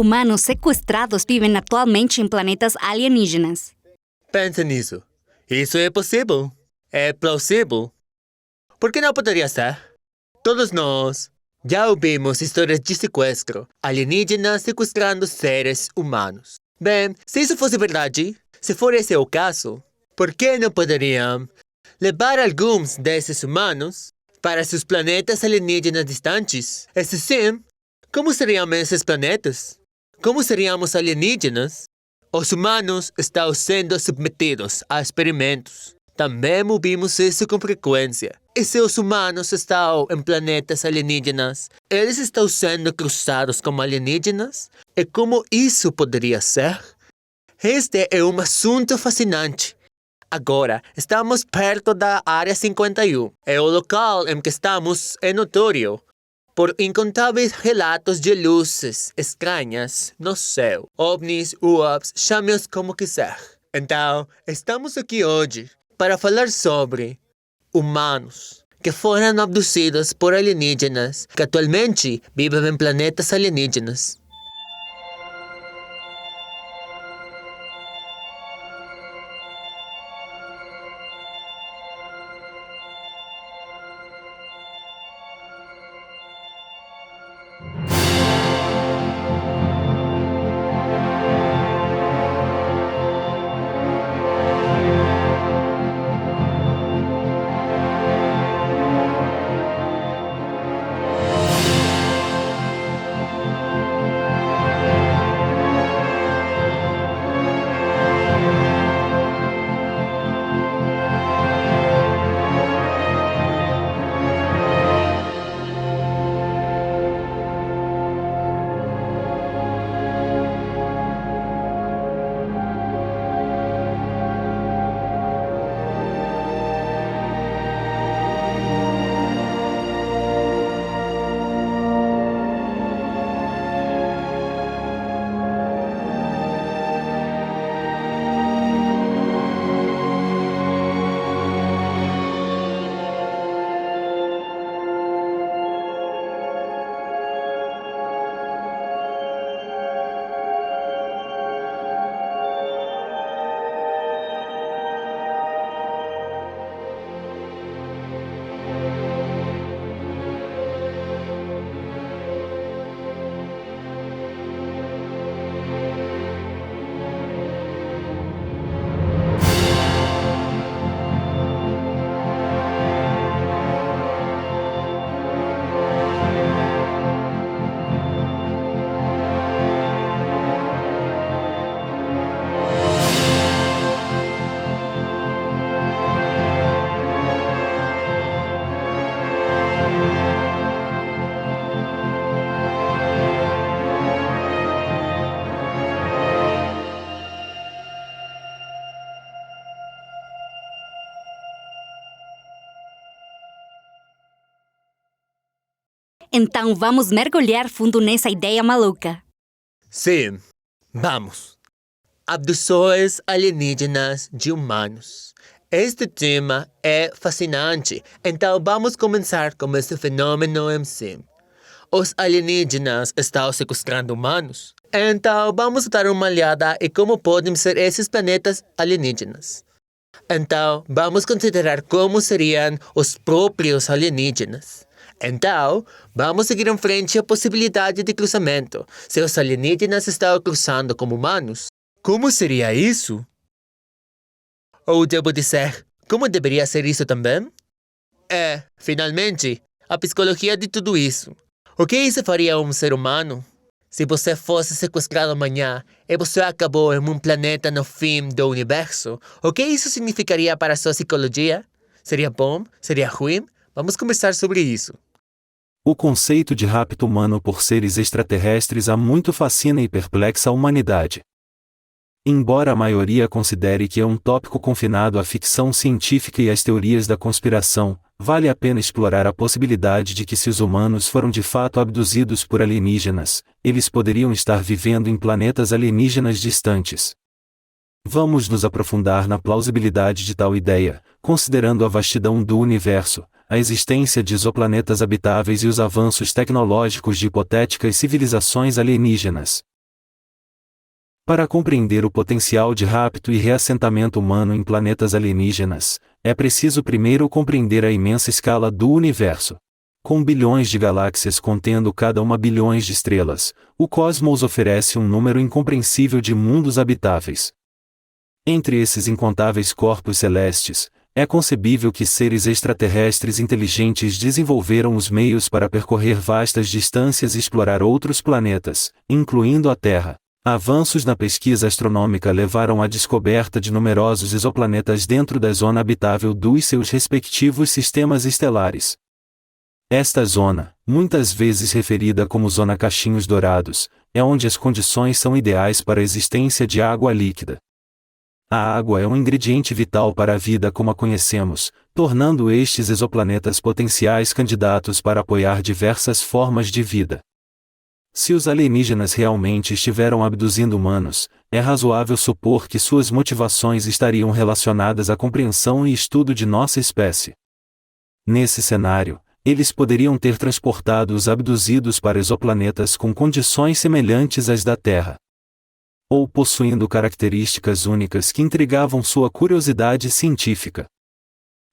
humanos sequestrados vivem atualmente em planetas alienígenas. Pensa nisso. Isso é possível. É plausível. Por que não poderia ser? Todos nós já ouvimos histórias de sequestro, alienígenas sequestrando seres humanos. Bem, se isso fosse verdade, se for esse o caso, por que não poderiam levar alguns desses humanos para seus planetas alienígenas distantes? E se sim, como seriam esses planetas? Como seríamos alienígenas? Os humanos estão sendo submetidos a experimentos. Também ouvimos isso com frequência. E se os humanos estão em planetas alienígenas, eles estão sendo cruzados como alienígenas? E como isso poderia ser? Este é um assunto fascinante. Agora, estamos perto da Área 51. E o local em que estamos é notório por incontáveis relatos de luzes estranhas no céu. OVNIs, UAPs, chame-os como quiser. Então, estamos aqui hoje para falar sobre humanos que foram abduzidos por alienígenas que atualmente vivem em planetas alienígenas. Então vamos mergulhar fundo nessa ideia maluca. Sim, vamos. Abduções alienígenas de humanos. Este tema é fascinante, então vamos começar com esse fenômeno em si. Os alienígenas estão sequestrando humanos? Então vamos dar uma olhada em como podem ser esses planetas alienígenas. Então vamos considerar como seriam os próprios alienígenas. Então, vamos seguir em frente à possibilidade de cruzamento. Se os alienígenas estão cruzando como humanos, como seria isso? Ou devo dizer, como deveria ser isso também? Finalmente, a psicologia de tudo isso. O que isso faria a um ser humano? Se você fosse sequestrado amanhã e você acabou em um planeta no fim do universo, o que isso significaria para a sua psicologia? Seria bom? Seria ruim? Vamos conversar sobre isso. O conceito de rapto humano por seres extraterrestres há muito fascina e perplexa a humanidade. Embora a maioria considere que é um tópico confinado à ficção científica e às teorias da conspiração, vale a pena explorar a possibilidade de que se os humanos foram de fato abduzidos por alienígenas, eles poderiam estar vivendo em planetas alienígenas distantes. Vamos nos aprofundar na plausibilidade de tal ideia, considerando a vastidão do universo, a existência de exoplanetas habitáveis e os avanços tecnológicos de hipotéticas civilizações alienígenas. Para compreender o potencial de rapto e reassentamento humano em planetas alienígenas, é preciso primeiro compreender a imensa escala do universo. Com bilhões de galáxias contendo cada uma bilhões de estrelas, o cosmos oferece um número incompreensível de mundos habitáveis. Entre esses incontáveis corpos celestes, é concebível que seres extraterrestres inteligentes desenvolveram os meios para percorrer vastas distâncias e explorar outros planetas, incluindo a Terra. Avanços na pesquisa astronômica levaram à descoberta de numerosos exoplanetas dentro da zona habitável dos seus respectivos sistemas estelares. Esta zona, muitas vezes referida como Zona Cachinhos Dourados, é onde as condições são ideais para a existência de água líquida. A água é um ingrediente vital para a vida como a conhecemos, tornando estes exoplanetas potenciais candidatos para apoiar diversas formas de vida. Se os alienígenas realmente estiveram abduzindo humanos, é razoável supor que suas motivações estariam relacionadas à compreensão e estudo de nossa espécie. Nesse cenário, eles poderiam ter transportado os abduzidos para exoplanetas com condições semelhantes às da Terra, ou possuindo características únicas que intrigavam sua curiosidade científica.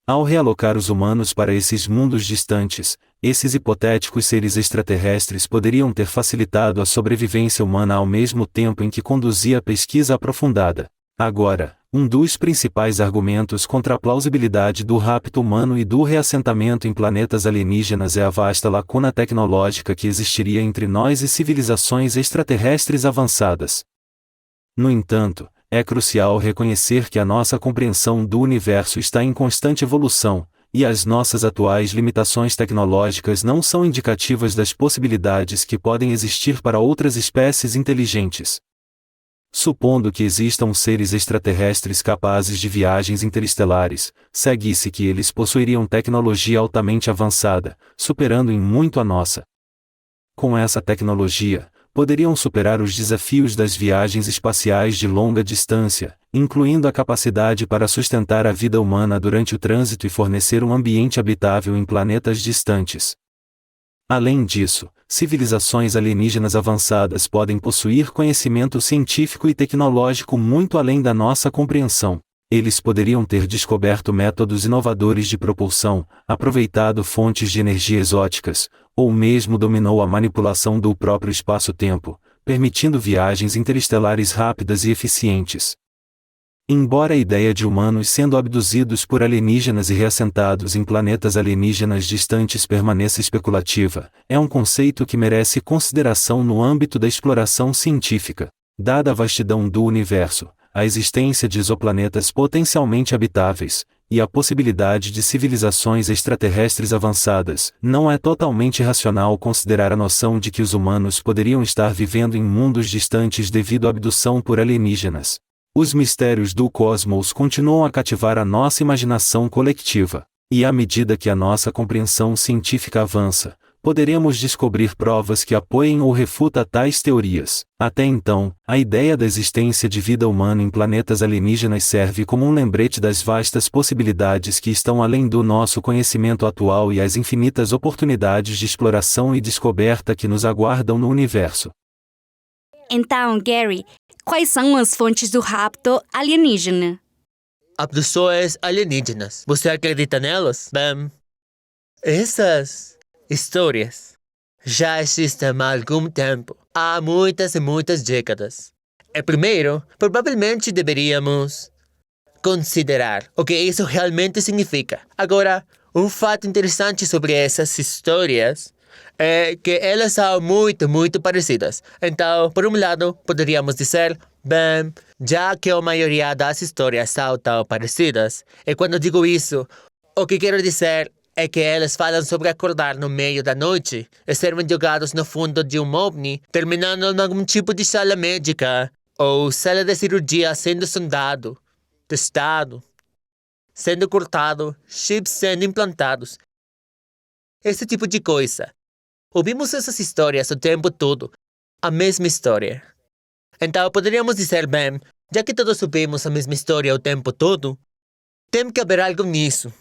Ao realocar os humanos para esses mundos distantes, esses hipotéticos seres extraterrestres poderiam ter facilitado a sobrevivência humana ao mesmo tempo em que conduzia a pesquisa aprofundada. Agora, um dos principais argumentos contra a plausibilidade do rapto humano e do reassentamento em planetas alienígenas é a vasta lacuna tecnológica que existiria entre nós e civilizações extraterrestres avançadas. No entanto, é crucial reconhecer que a nossa compreensão do universo está em constante evolução, e as nossas atuais limitações tecnológicas não são indicativas das possibilidades que podem existir para outras espécies inteligentes. Supondo que existam seres extraterrestres capazes de viagens interestelares, segue-se que eles possuiriam tecnologia altamente avançada, superando em muito a nossa. Com essa tecnologia, poderiam superar os desafios das viagens espaciais de longa distância, incluindo a capacidade para sustentar a vida humana durante o trânsito e fornecer um ambiente habitável em planetas distantes. Além disso, civilizações alienígenas avançadas podem possuir conhecimento científico e tecnológico muito além da nossa compreensão. Eles poderiam ter descoberto métodos inovadores de propulsão, aproveitado fontes de energia exóticas, ou mesmo dominou a manipulação do próprio espaço-tempo, permitindo viagens interestelares rápidas e eficientes. Embora a ideia de humanos sendo abduzidos por alienígenas e reassentados em planetas alienígenas distantes permaneça especulativa, é um conceito que merece consideração no âmbito da exploração científica. Dada a vastidão do universo, a existência de exoplanetas potencialmente habitáveis, e a possibilidade de civilizações extraterrestres avançadas, não é totalmente racional considerar a noção de que os humanos poderiam estar vivendo em mundos distantes devido à abdução por alienígenas. Os mistérios do cosmos continuam a cativar a nossa imaginação coletiva, e à medida que a nossa compreensão científica avança, poderemos descobrir provas que apoiem ou refutam tais teorias. Até então, a ideia da existência de vida humana em planetas alienígenas serve como um lembrete das vastas possibilidades que estão além do nosso conhecimento atual e as infinitas oportunidades de exploração e descoberta que nos aguardam no universo. Então, Gary, quais são as fontes do rapto alienígena? Abduções alienígenas. Você acredita nelas? Bem, essas histórias já existem há algum tempo. Há muitas e muitas décadas. E primeiro, provavelmente deveríamos considerar o que isso realmente significa. Agora, um fato interessante sobre essas histórias é que elas são muito parecidas. Então, por um lado, poderíamos dizer, bem, já que a maioria das histórias são tão parecidas, e quando digo isso, o que quero dizer é que elas falam sobre acordar no meio da noite e serem jogados no fundo de um OVNI, terminando em algum tipo de sala médica ou sala de cirurgia sendo sondado, testado, sendo cortado, chips sendo implantados. Esse tipo de coisa. Ouvimos essas histórias o tempo todo, a mesma história. Então poderíamos dizer, bem, já que todos ouvimos a mesma história o tempo todo, tem que haver algo nisso.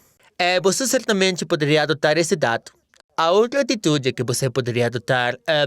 Você certamente poderia adotar esse dado. A outra atitude que você poderia adotar é,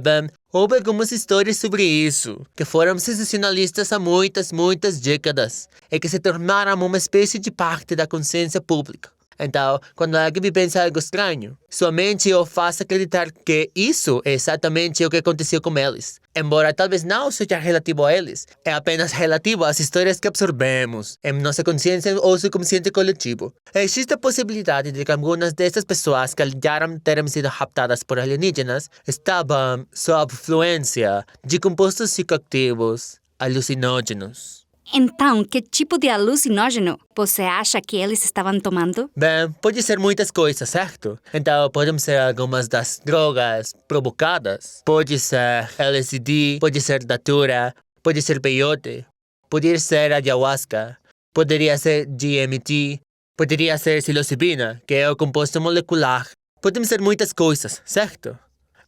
houve algumas histórias sobre isso, que foram sensacionalistas há muitas décadas, e que se tornaram uma espécie de parte da consciência pública. Então, quando alguém vivencia algo estranho, sua mente o faz acreditar que isso é exatamente o que aconteceu com eles. Embora talvez não seja relativo a eles, é apenas relativo às histórias que absorvemos em nossa consciência ou subconsciente coletivo. Existe a possibilidade de que algumas dessas pessoas que alegaram terem sido raptadas por alienígenas estavam sob influência de compostos psicoativos alucinógenos. Então, que tipo de alucinógeno você acha que eles estavam tomando? Bem, pode ser muitas coisas, certo? Então, podem ser algumas das drogas provocadas. Pode ser LSD, pode ser datura, pode ser peyote, poderia ser ayahuasca, poderia ser DMT, poderia ser psilocibina, que é o composto molecular. Podem ser muitas coisas, certo?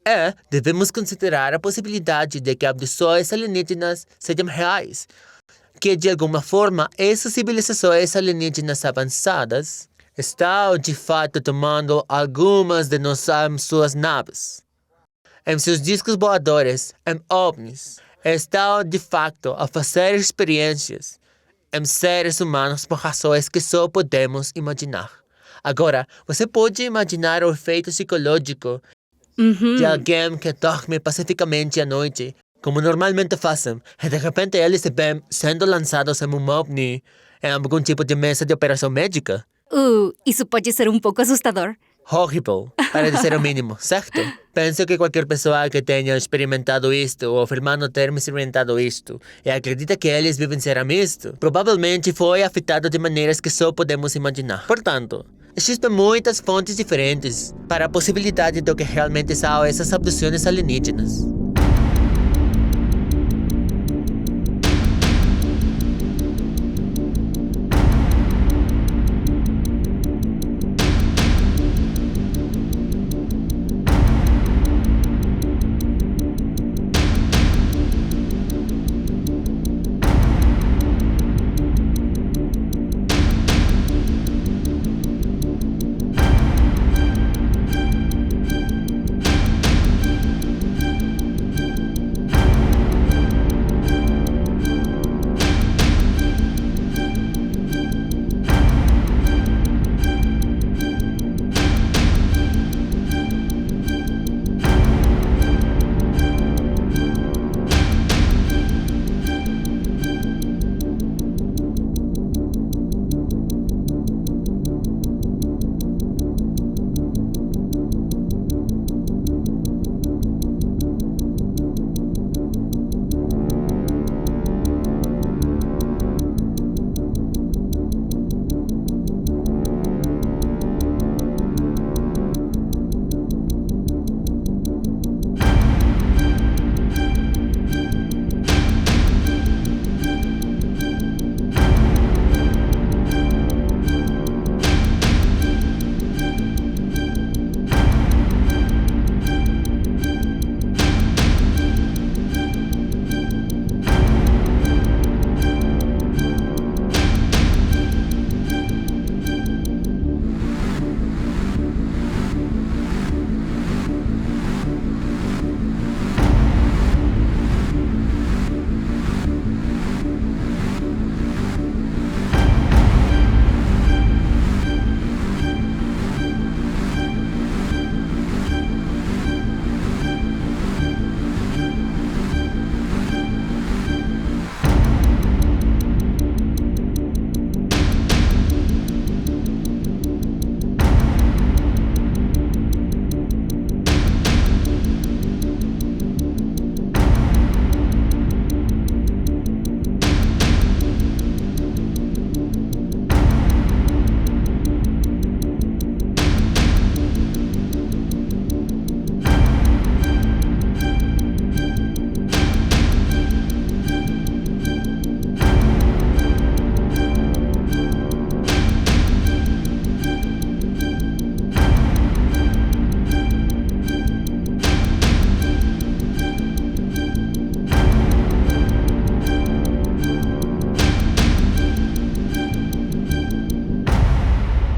E devemos considerar a possibilidade de que abduções alienígenas sejam reais, que de alguma forma essas civilizações alienígenas avançadas estão de fato tomando algumas de suas naves. Em seus discos voadores, em ovnis, estão de fato a fazer experiências em seres humanos por razões que só podemos imaginar. Agora, você pode imaginar o efeito psicológico de alguém que dorme pacificamente à noite, como normalmente fazem, e de repente eles se veem sendo lançados em um ovni em algum tipo de mesa de operação médica. Isso pode ser um pouco assustador. Horrível, para dizer o mínimo, certo? Penso que qualquer pessoa que tenha experimentado isto ou afirmando ter experimentado isto e acredita que eles vivenciaram isto, provavelmente foi afetado de maneiras que só podemos imaginar. Portanto, existem muitas fontes diferentes para a possibilidade de que realmente são essas abduções alienígenas.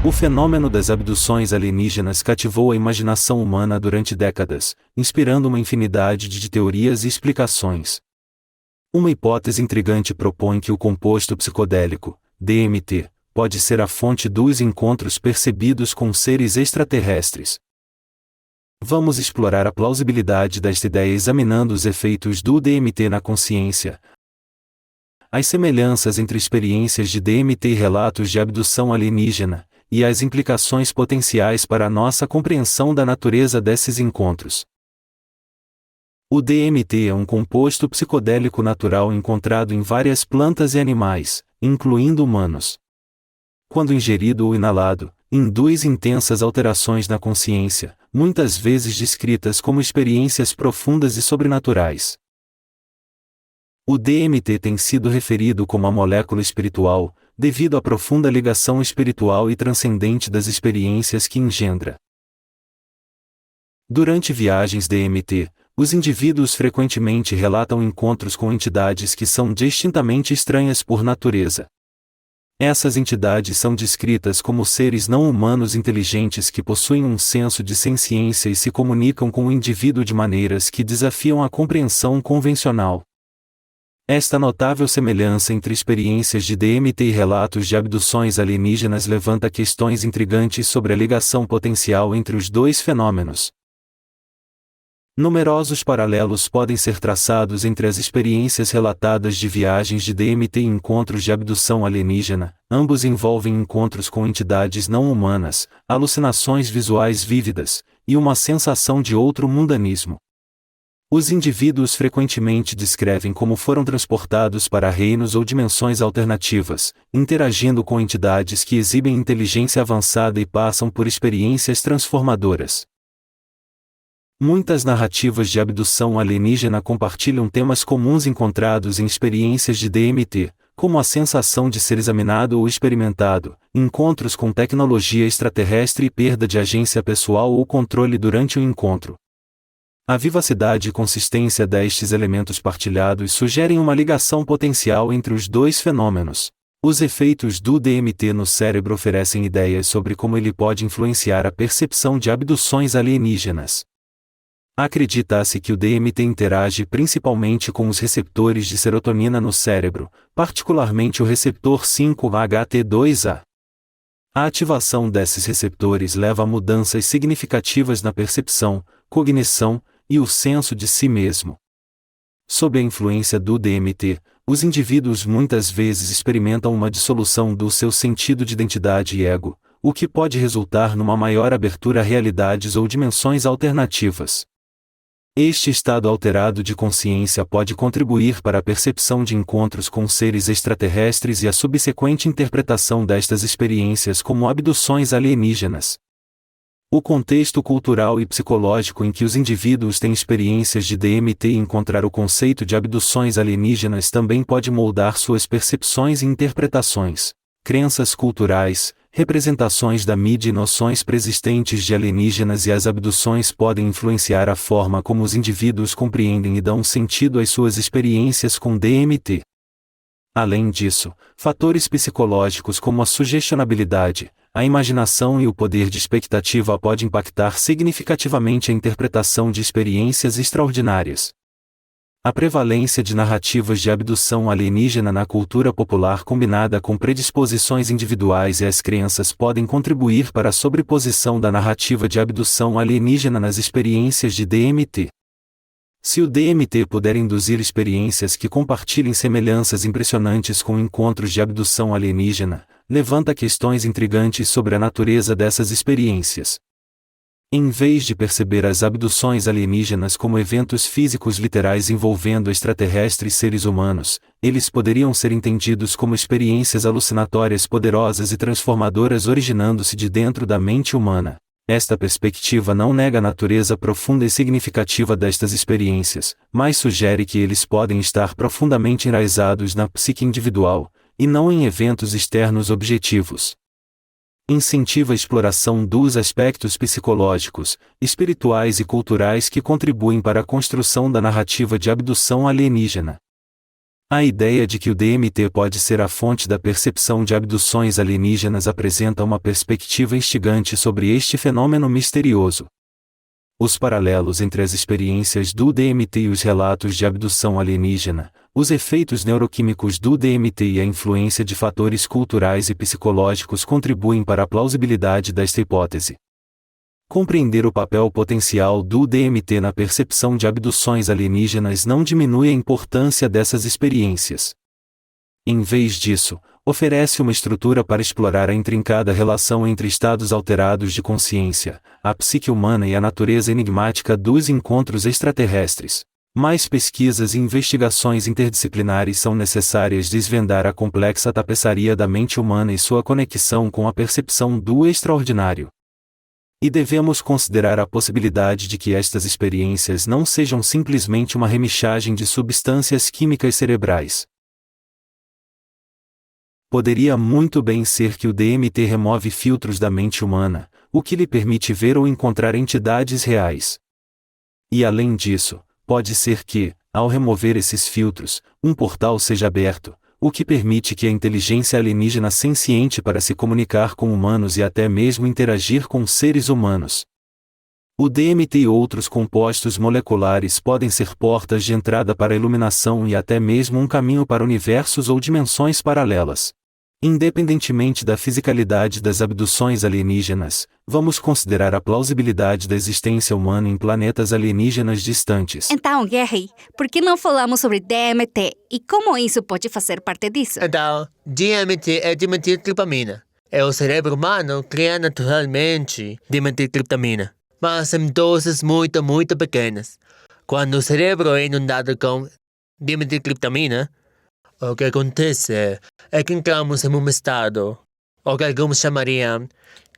O fenômeno das abduções alienígenas cativou a imaginação humana durante décadas, inspirando uma infinidade de teorias e explicações. Uma hipótese intrigante propõe que o composto psicodélico, DMT, pode ser a fonte dos encontros percebidos com seres extraterrestres. Vamos explorar a plausibilidade desta ideia examinando os efeitos do DMT na consciência, as semelhanças entre experiências de DMT e relatos de abdução alienígena, e as implicações potenciais para a nossa compreensão da natureza desses encontros. O DMT é um composto psicodélico natural encontrado em várias plantas e animais, incluindo humanos. Quando ingerido ou inalado, induz intensas alterações na consciência, muitas vezes descritas como experiências profundas e sobrenaturais. O DMT tem sido referido como a molécula espiritual, devido à profunda ligação espiritual e transcendente das experiências que engendra. Durante viagens DMT, os indivíduos frequentemente relatam encontros com entidades que são distintamente estranhas por natureza. Essas entidades são descritas como seres não humanos inteligentes que possuem um senso de senciência e se comunicam com o indivíduo de maneiras que desafiam a compreensão convencional. Esta notável semelhança entre experiências de DMT e relatos de abduções alienígenas levanta questões intrigantes sobre a ligação potencial entre os dois fenômenos. Numerosos paralelos podem ser traçados entre as experiências relatadas de viagens de DMT e encontros de abdução alienígena, ambos envolvem encontros com entidades não humanas, alucinações visuais vívidas, e uma sensação de outro mundanismo. Os indivíduos frequentemente descrevem como foram transportados para reinos ou dimensões alternativas, interagindo com entidades que exibem inteligência avançada e passam por experiências transformadoras. Muitas narrativas de abdução alienígena compartilham temas comuns encontrados em experiências de DMT, como a sensação de ser examinado ou experimentado, encontros com tecnologia extraterrestre e perda de agência pessoal ou controle durante o encontro. A vivacidade e consistência destes elementos partilhados sugerem uma ligação potencial entre os dois fenômenos. Os efeitos do DMT no cérebro oferecem ideias sobre como ele pode influenciar a percepção de abduções alienígenas. Acredita-se que o DMT interage principalmente com os receptores de serotonina no cérebro, particularmente o receptor 5-HT2A. A ativação desses receptores leva a mudanças significativas na percepção, cognição e o senso de si mesmo. Sob a influência do DMT, os indivíduos muitas vezes experimentam uma dissolução do seu sentido de identidade e ego, o que pode resultar numa maior abertura a realidades ou dimensões alternativas. Este estado alterado de consciência pode contribuir para a percepção de encontros com seres extraterrestres e a subsequente interpretação destas experiências como abduções alienígenas. O contexto cultural e psicológico em que os indivíduos têm experiências de DMT e encontrar o conceito de abduções alienígenas também pode moldar suas percepções e interpretações. Crenças culturais, representações da mídia e noções preexistentes de alienígenas e as abduções podem influenciar a forma como os indivíduos compreendem e dão sentido às suas experiências com DMT. Além disso, fatores psicológicos como a sugestionabilidade, a imaginação e o poder de expectativa podem impactar significativamente a interpretação de experiências extraordinárias. A prevalência de narrativas de abdução alienígena na cultura popular combinada com predisposições individuais e as crenças podem contribuir para a sobreposição da narrativa de abdução alienígena nas experiências de DMT. Se o DMT puder induzir experiências que compartilhem semelhanças impressionantes com encontros de abdução alienígena, levanta questões intrigantes sobre a natureza dessas experiências. Em vez de perceber as abduções alienígenas como eventos físicos literais envolvendo extraterrestres e seres humanos, eles poderiam ser entendidos como experiências alucinatórias poderosas e transformadoras originando-se de dentro da mente humana. Esta perspectiva não nega a natureza profunda e significativa destas experiências, mas sugere que eles podem estar profundamente enraizados na psique individual, e não em eventos externos objetivos. Incentiva a exploração dos aspectos psicológicos, espirituais e culturais que contribuem para a construção da narrativa de abdução alienígena. A ideia de que o DMT pode ser a fonte da percepção de abduções alienígenas apresenta uma perspectiva instigante sobre este fenômeno misterioso. Os paralelos entre as experiências do DMT e os relatos de abdução alienígena, os efeitos neuroquímicos do DMT e a influência de fatores culturais e psicológicos contribuem para a plausibilidade desta hipótese. Compreender o papel potencial do DMT na percepção de abduções alienígenas não diminui a importância dessas experiências. Em vez disso, oferece uma estrutura para explorar a intrincada relação entre estados alterados de consciência, a psique humana e a natureza enigmática dos encontros extraterrestres. Mais pesquisas e investigações interdisciplinares são necessárias desvendar a complexa tapeçaria da mente humana e sua conexão com a percepção do extraordinário. E devemos considerar a possibilidade de que estas experiências não sejam simplesmente uma remixagem de substâncias químicas cerebrais. Poderia muito bem ser que o DMT remove filtros da mente humana, o que lhe permite ver ou encontrar entidades reais. E além disso, pode ser que, ao remover esses filtros, um portal seja aberto, o que permite que a inteligência alienígena senciente para se comunicar com humanos e até mesmo interagir com seres humanos. O DMT e outros compostos moleculares podem ser portas de entrada para a iluminação e até mesmo um caminho para universos ou dimensões paralelas. Independentemente da fisicalidade das abduções alienígenas, vamos considerar a plausibilidade da existência humana em planetas alienígenas distantes. Então, Gary, por que não falamos sobre DMT e como isso pode fazer parte disso? Então, DMT é dimetiltriptamina. É o cérebro humano cria naturalmente dimetiltriptamina, mas em doses muito, muito pequenas. Quando o cérebro é inundado com dimetiltriptamina, o que acontece é que entramos em um estado, o que alguns chamariam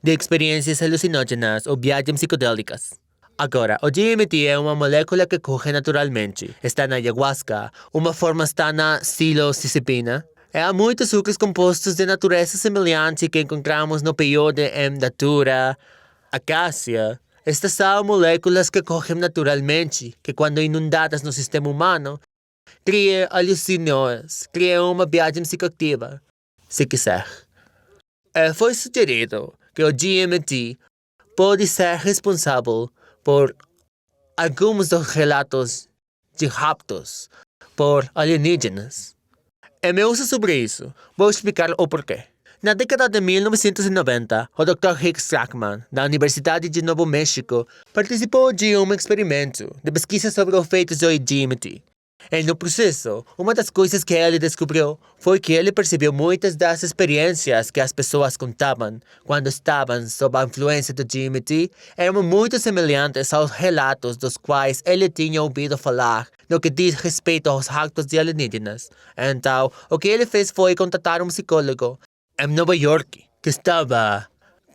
de experiências alucinógenas ou viagens psicodélicas. Agora, o DMT é uma molécula que corre naturalmente. Está na ayahuasca, uma forma está na psilocibina. Há muitos outros compostos de natureza semelhante que encontramos no peyote em datura, acácia. Estas são moléculas que correm naturalmente, que quando inundadas no sistema humano, cria alucinógenos, cria uma viagem psicoativa, se quiser. Foi sugerido que o DMT pode ser responsável por alguns dos relatos de raptos por alienígenas. Em meu uso sobre isso, vou explicar o porquê. Na década de 1990, o Dr. Rick Strackman, da Universidade de Novo México, participou de um experimento de pesquisa sobre os efeitos do DMT. E no processo, uma das coisas que ele descobriu foi que ele percebeu muitas das experiências que as pessoas contavam quando estavam sob a influência do DMT eram muito semelhantes aos relatos dos quais ele tinha ouvido falar no que diz respeito aos raptos de alienígenas. Então, o que ele fez foi contatar um psicólogo em Nova York que estava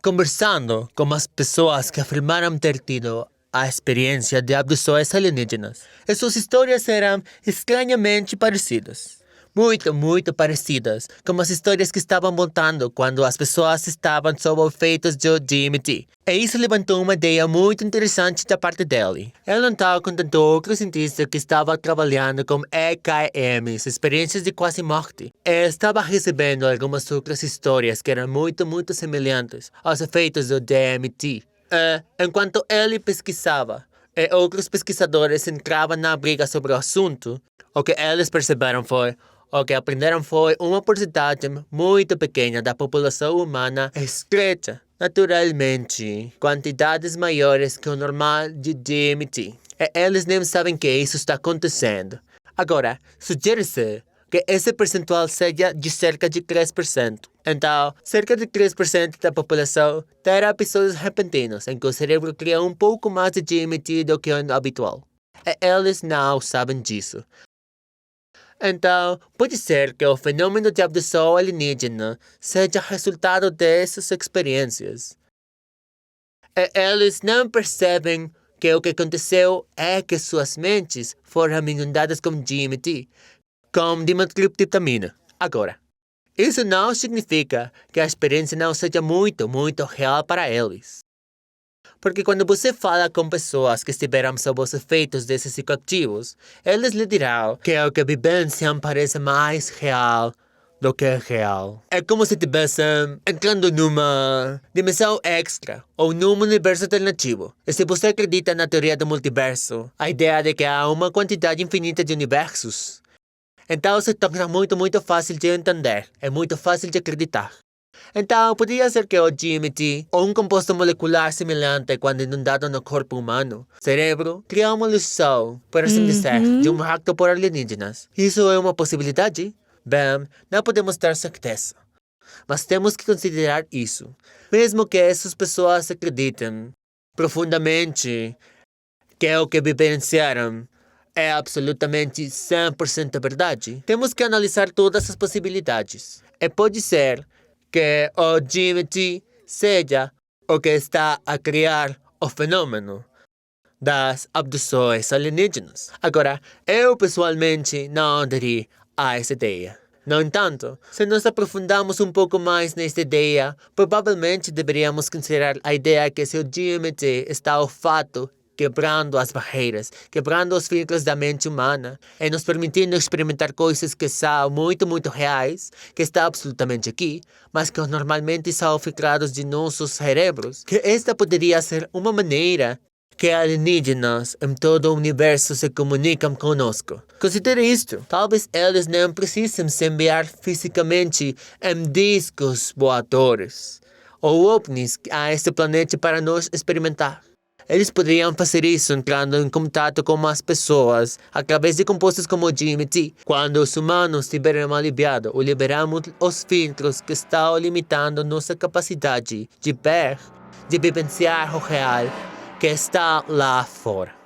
conversando com as pessoas que afirmaram ter tido a experiência de abduções alienígenas. E suas histórias eram estranhamente parecidas. Muito, muito parecidas com as histórias que estavam montando quando as pessoas estavam sob efeitos do DMT. E isso levantou uma ideia muito interessante da parte dele. Ele então contatou outro cientista que estava trabalhando com EKMs, experiências de quase morte. E estava recebendo algumas outras histórias que eram muito, muito semelhantes aos efeitos do DMT. Enquanto ele pesquisava e outros pesquisadores entravam na briga sobre o assunto, o que eles perceberam foi, o que aprenderam foi uma porcentagem muito pequena da população humana estreita, naturalmente, quantidades maiores que o normal de DMT. E eles nem sabem que isso está acontecendo. Agora, sugere-se que esse percentual seja de cerca de 3%. Então, cerca de 3% da população terá episódios repentinos em que o cérebro cria um pouco mais de DMT do que o habitual. E eles não sabem disso. Então, pode ser que o fenômeno de abdução alienígena seja resultado dessas experiências. E eles não percebem que o que aconteceu é que suas mentes foram inundadas com DMT, com dimetiltriptamina. Agora, isso não significa que a experiência não seja muito, muito real para eles. Porque quando você fala com pessoas que estiveram sob os efeitos desses psicoativos, eles lhe dirão que o que vivenciam parece mais real do que é real. É como se estivessem entrando numa dimensão extra ou num universo alternativo. E se você acredita na teoria do multiverso, a ideia de que há uma quantidade infinita de universos, então se torna muito fácil de entender. É muito fácil de acreditar. Então, poderia ser que o DMT, ou um composto molecular semelhante quando inundado no corpo humano, cérebro, cria uma ilusão, por assim dizer, de um rapto por alienígenas. Isso é uma possibilidade? Bem, não podemos ter certeza. Mas temos que considerar isso. Mesmo que essas pessoas acreditem profundamente que o que vivenciaram é absolutamente 100% verdade, temos que analisar todas as possibilidades. E pode ser que o DMT seja o que está a criar o fenômeno das abduções alienígenas. Agora, eu pessoalmente não aderi a essa ideia. No entanto, se nos aprofundamos um pouco mais nesta ideia, provavelmente deveríamos considerar a ideia que se o DMT está ao fato quebrando as barreiras, quebrando os filtros da mente humana e nos permitindo experimentar coisas que são muito reais, que estão absolutamente aqui, mas que normalmente são filtrados de nossos cérebros, que esta poderia ser uma maneira que alienígenas em todo o universo se comunicam conosco. Considere isto. Talvez eles não precisem se enviar fisicamente em discos voadores ou ovnis a este planeta para nos experimentar. Eles poderiam fazer isso entrando em contato com as pessoas através de compostos como o DMT. Quando os humanos estiverem aliviados ou liberamos os filtros que estão limitando nossa capacidade de ver, de vivenciar o real que está lá fora.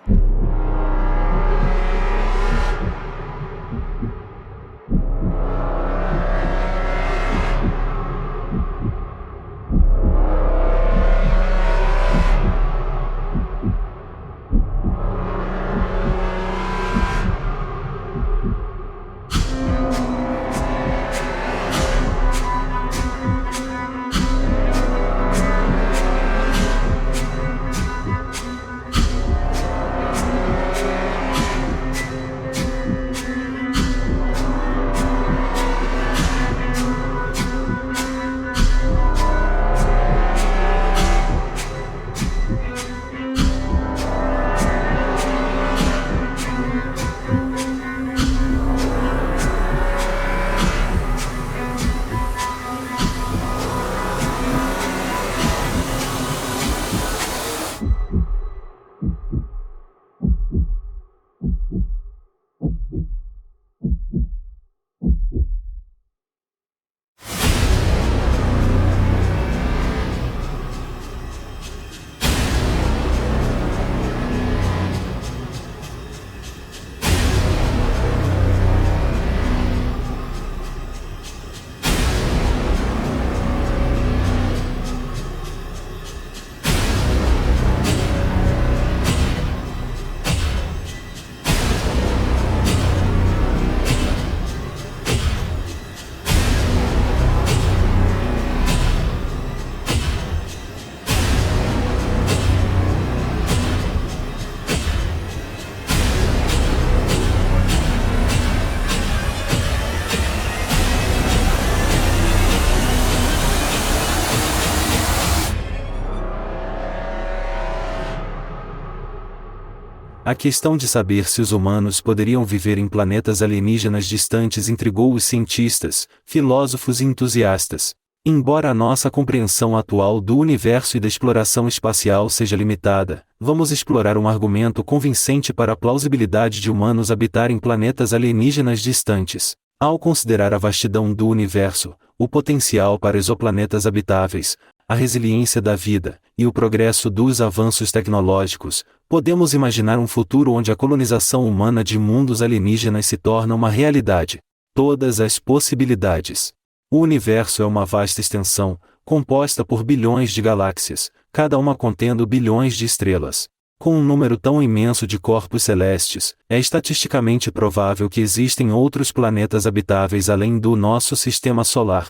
A questão de saber se os humanos poderiam viver em planetas alienígenas distantes intrigou os cientistas, filósofos e entusiastas. Embora a nossa compreensão atual do universo e da exploração espacial seja limitada, vamos explorar um argumento convincente para a plausibilidade de humanos habitarem planetas alienígenas distantes. Ao considerar a vastidão do universo, o potencial para exoplanetas habitáveis, a resiliência da vida e o progresso dos avanços tecnológicos, podemos imaginar um futuro onde a colonização humana de mundos alienígenas se torna uma realidade. Todas as possibilidades. O universo é uma vasta extensão, composta por bilhões de galáxias, cada uma contendo bilhões de estrelas. Com um número tão imenso de corpos celestes, é estatisticamente provável que existem outros planetas habitáveis além do nosso sistema solar.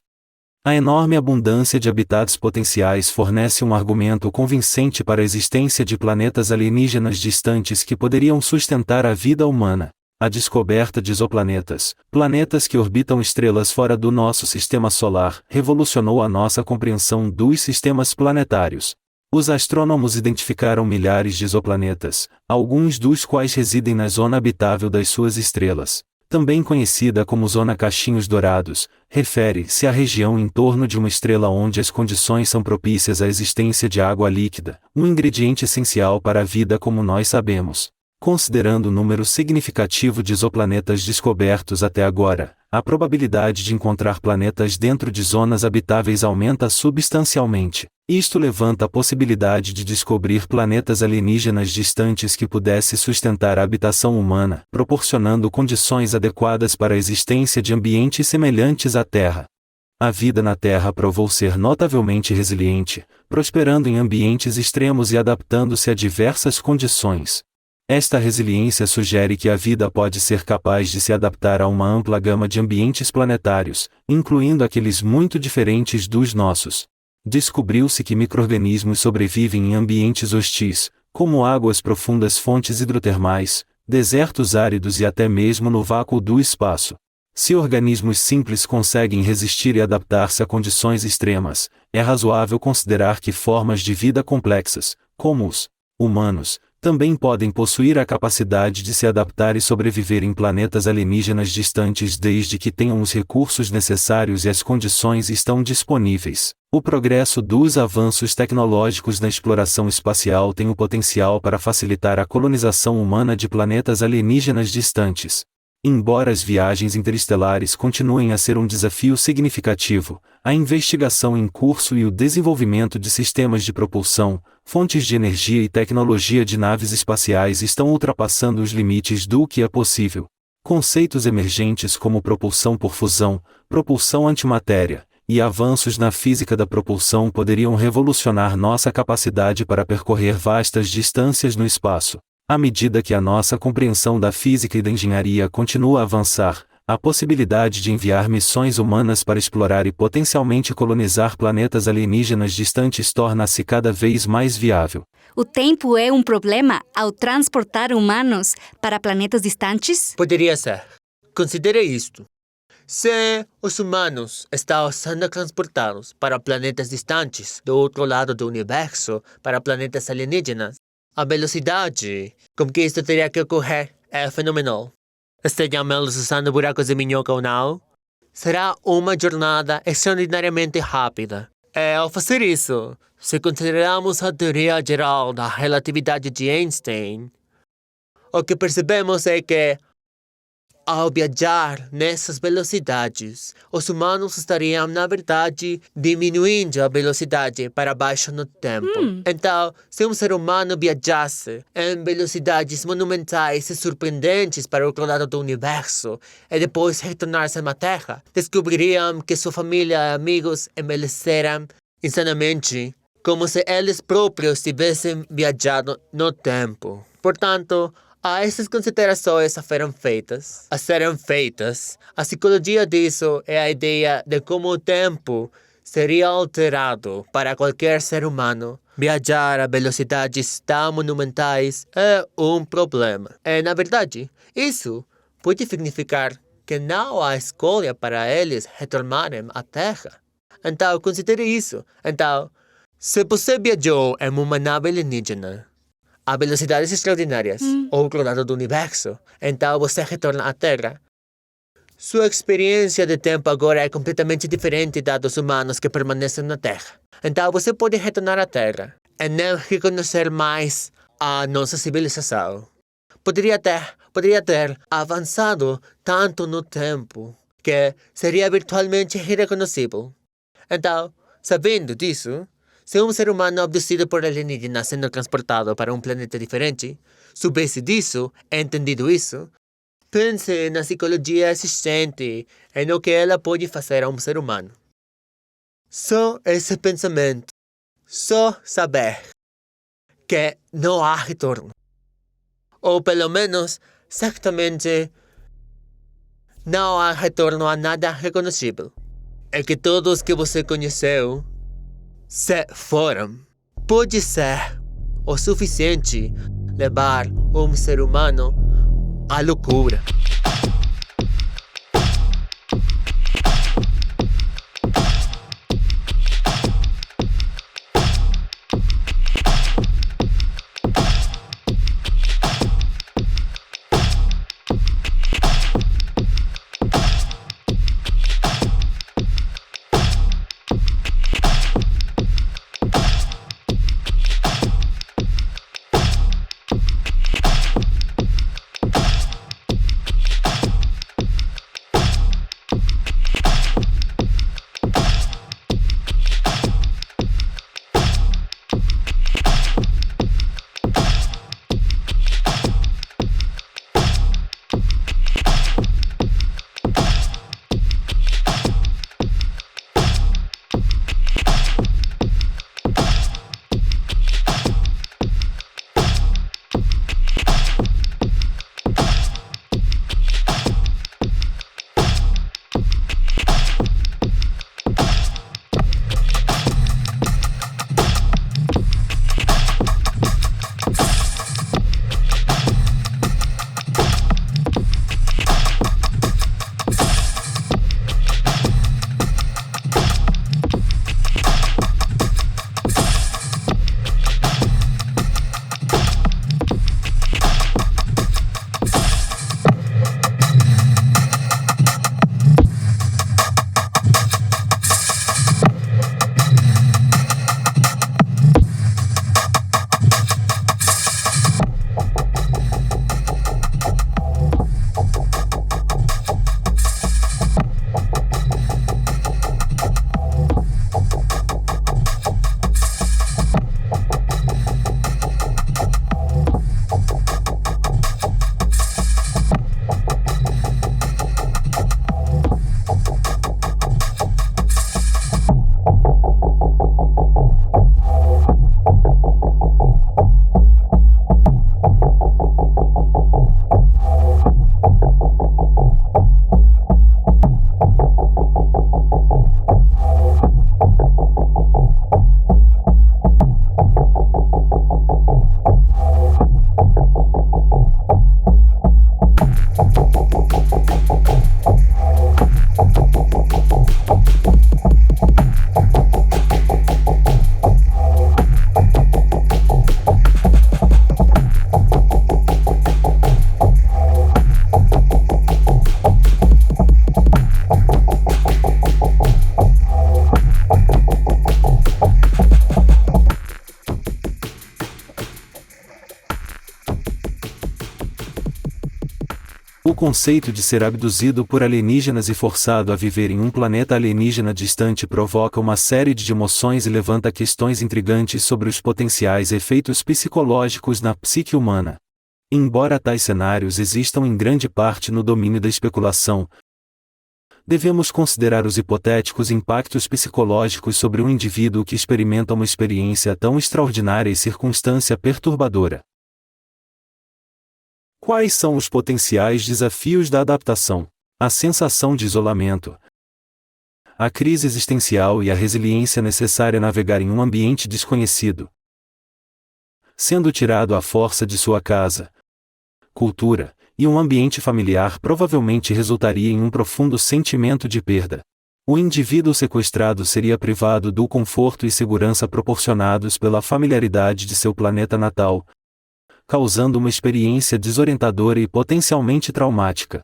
A enorme abundância de habitats potenciais fornece um argumento convincente para a existência de planetas alienígenas distantes que poderiam sustentar a vida humana. A descoberta de exoplanetas, planetas que orbitam estrelas fora do nosso sistema solar, revolucionou a nossa compreensão dos sistemas planetários. Os astrônomos identificaram milhares de exoplanetas, alguns dos quais residem na zona habitável das suas estrelas. Também conhecida como Zona Cachinhos Dourados, refere-se à região em torno de uma estrela onde as condições são propícias à existência de água líquida, um ingrediente essencial para a vida como nós sabemos. Considerando o número significativo de exoplanetas descobertos até agora, a probabilidade de encontrar planetas dentro de zonas habitáveis aumenta substancialmente. Isto levanta a possibilidade de descobrir planetas alienígenas distantes que pudesse sustentar a habitação humana, proporcionando condições adequadas para a existência de ambientes semelhantes à Terra. A vida na Terra provou ser notavelmente resiliente, prosperando em ambientes extremos e adaptando-se a diversas condições. Esta resiliência sugere que a vida pode ser capaz de se adaptar a uma ampla gama de ambientes planetários, incluindo aqueles muito diferentes dos nossos. Descobriu-se que micro-organismos sobrevivem em ambientes hostis, como águas profundas, fontes hidrotermais, desertos áridos e até mesmo no vácuo do espaço. Se organismos simples conseguem resistir e adaptar-se a condições extremas, é razoável considerar que formas de vida complexas, como os humanos, também podem possuir a capacidade de se adaptar e sobreviver em planetas alienígenas distantes desde que tenham os recursos necessários e as condições estão disponíveis. O progresso dos avanços tecnológicos na exploração espacial tem o potencial para facilitar a colonização humana de planetas alienígenas distantes. Embora as viagens interestelares continuem a ser um desafio significativo, a investigação em curso e o desenvolvimento de sistemas de propulsão, fontes de energia e tecnologia de naves espaciais estão ultrapassando os limites do que é possível. Conceitos emergentes como propulsão por fusão, propulsão antimatéria, e avanços na física da propulsão poderiam revolucionar nossa capacidade para percorrer vastas distâncias no espaço. À medida que a nossa compreensão da física e da engenharia continua a avançar, a possibilidade de enviar missões humanas para explorar e potencialmente colonizar planetas alienígenas distantes torna-se cada vez mais viável. O tempo é um problema ao transportar humanos para planetas distantes? Poderia ser. Considere isto. Se os humanos estão sendo transportados para planetas distantes do outro lado do universo, para planetas alienígenas, a velocidade com que isto teria que ocorrer é fenomenal. Estejamos usando buracos de minhoca ou não, será uma jornada extraordinariamente rápida. E ao fazer isso, se considerarmos a teoria geral da relatividade de Einstein, o que percebemos é que, ao viajar nessas velocidades, os humanos estariam, na verdade, diminuindo a velocidade para baixo no tempo. Então, se um ser humano viajasse em velocidades monumentais e surpreendentes para o outro lado do universo e depois retornasse à Terra, descobririam que sua família e amigos envelheceram insanamente, como se eles próprios tivessem viajado no tempo. Portanto, essas considerações a serem feitas, a psicologia disso é a ideia de como o tempo seria alterado para qualquer ser humano. Viajar a velocidades tão monumentais é um problema. E, na verdade, isso pode significar que não há escolha para eles retornarem à Terra. Então, considere isso. Então, se você viajou em uma nave alienígena a velocidades extraordinárias, ao outro lado do universo, então você retorna à Terra. Sua experiência de tempo agora é completamente diferente da dos humanos que permanecem na Terra. Então você pode retornar à Terra e não reconhecer mais a nossa civilização. Poderia ter avançado tanto no tempo que seria virtualmente irreconhecível. Então, sabendo disso, se um ser humano abduzido por alienígenas sendo transportado para um planeta diferente, soubesse disso, entendido isso, pense na psicologia existente e no que ela pode fazer a um ser humano. Só esse pensamento, só saber que não há retorno, ou pelo menos, certamente, não há retorno a nada reconhecível. é que todos que você conheceu se foram. Pode ser o suficiente levar um ser humano à loucura. O conceito de ser abduzido por alienígenas e forçado a viver em um planeta alienígena distante provoca uma série de emoções e levanta questões intrigantes sobre os potenciais efeitos psicológicos na psique humana. Embora tais cenários existam em grande parte no domínio da especulação, devemos considerar os hipotéticos impactos psicológicos sobre um indivíduo que experimenta uma experiência tão extraordinária e circunstância perturbadora. Quais são os potenciais desafios da adaptação? A sensação de isolamento, a crise existencial e a resiliência necessária a navegar em um ambiente desconhecido. Sendo tirado à força de sua casa, cultura, e um ambiente familiar provavelmente resultaria em um profundo sentimento de perda. O indivíduo sequestrado seria privado do conforto e segurança proporcionados pela familiaridade de seu planeta natal, causando uma experiência desorientadora e potencialmente traumática.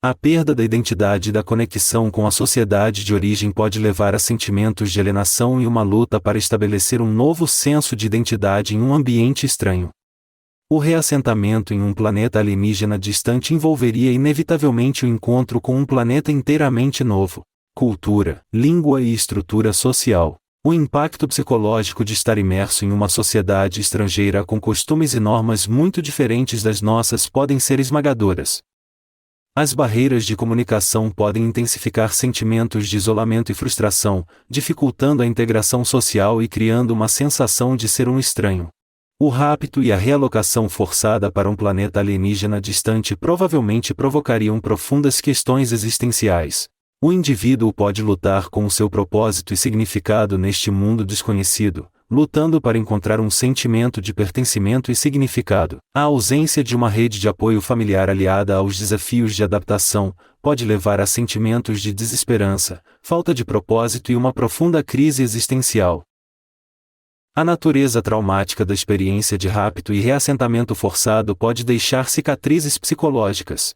A perda da identidade e da conexão com a sociedade de origem pode levar a sentimentos de alienação e uma luta para estabelecer um novo senso de identidade em um ambiente estranho. O reassentamento em um planeta alienígena distante envolveria inevitavelmente o encontro com um planeta inteiramente novo. Cultura, língua e estrutura social. O impacto psicológico de estar imerso em uma sociedade estrangeira com costumes e normas muito diferentes das nossas podem ser esmagadoras. As barreiras de comunicação podem intensificar sentimentos de isolamento e frustração, dificultando a integração social e criando uma sensação de ser um estranho. O rapto e a realocação forçada para um planeta alienígena distante provavelmente provocariam profundas questões existenciais. O indivíduo pode lutar com o seu propósito e significado neste mundo desconhecido, lutando para encontrar um sentimento de pertencimento e significado. A ausência de uma rede de apoio familiar aliada aos desafios de adaptação pode levar a sentimentos de desesperança, falta de propósito e uma profunda crise existencial. A natureza traumática da experiência de rapto e reassentamento forçado pode deixar cicatrizes psicológicas.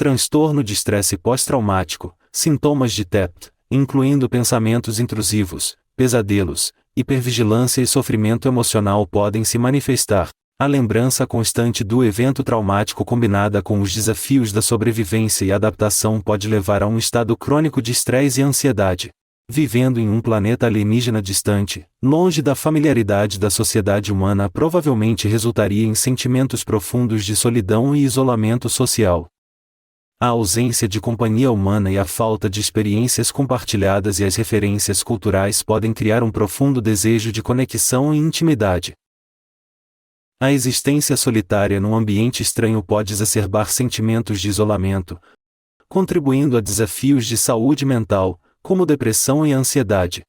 Transtorno de estresse pós-traumático, sintomas de TEPT, incluindo pensamentos intrusivos, pesadelos, hipervigilância e sofrimento emocional podem se manifestar. A lembrança constante do evento traumático combinada com os desafios da sobrevivência e adaptação pode levar a um estado crônico de estresse e ansiedade. Vivendo em um planeta alienígena distante, longe da familiaridade da sociedade humana, provavelmente resultaria em sentimentos profundos de solidão e isolamento social. A ausência de companhia humana e a falta de experiências compartilhadas e as referências culturais podem criar um profundo desejo de conexão e intimidade. A existência solitária num ambiente estranho pode exacerbar sentimentos de isolamento, contribuindo a desafios de saúde mental, como depressão e ansiedade.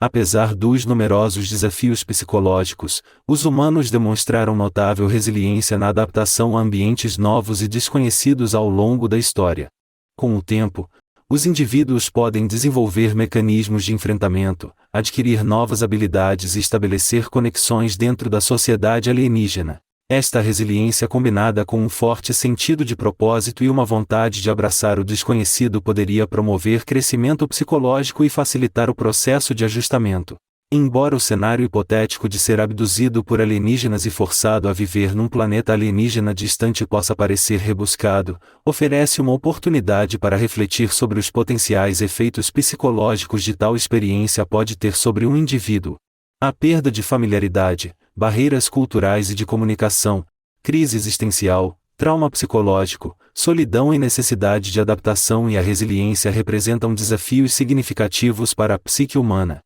Apesar dos numerosos desafios psicológicos, os humanos demonstraram notável resiliência na adaptação a ambientes novos e desconhecidos ao longo da história. Com o tempo, os indivíduos podem desenvolver mecanismos de enfrentamento, adquirir novas habilidades e estabelecer conexões dentro da sociedade alienígena. Esta resiliência combinada com um forte sentido de propósito e uma vontade de abraçar o desconhecido poderia promover crescimento psicológico e facilitar o processo de ajustamento. Embora o cenário hipotético de ser abduzido por alienígenas e forçado a viver num planeta alienígena distante possa parecer rebuscado, oferece uma oportunidade para refletir sobre os potenciais efeitos psicológicos de tal experiência pode ter sobre um indivíduo. A perda de familiaridade, barreiras culturais e de comunicação, crise existencial, trauma psicológico, solidão e necessidade de adaptação e a resiliência representam desafios significativos para a psique humana.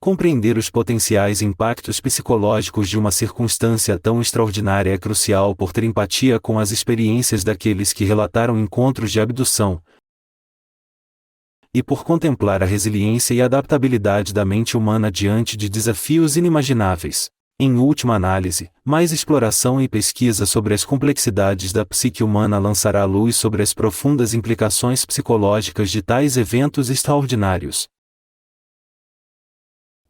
Compreender os potenciais impactos psicológicos de uma circunstância tão extraordinária é crucial por ter empatia com as experiências daqueles que relataram encontros de abdução, e por contemplar a resiliência e adaptabilidade da mente humana diante de desafios inimagináveis. Em última análise, mais exploração e pesquisa sobre as complexidades da psique humana lançará luz sobre as profundas implicações psicológicas de tais eventos extraordinários.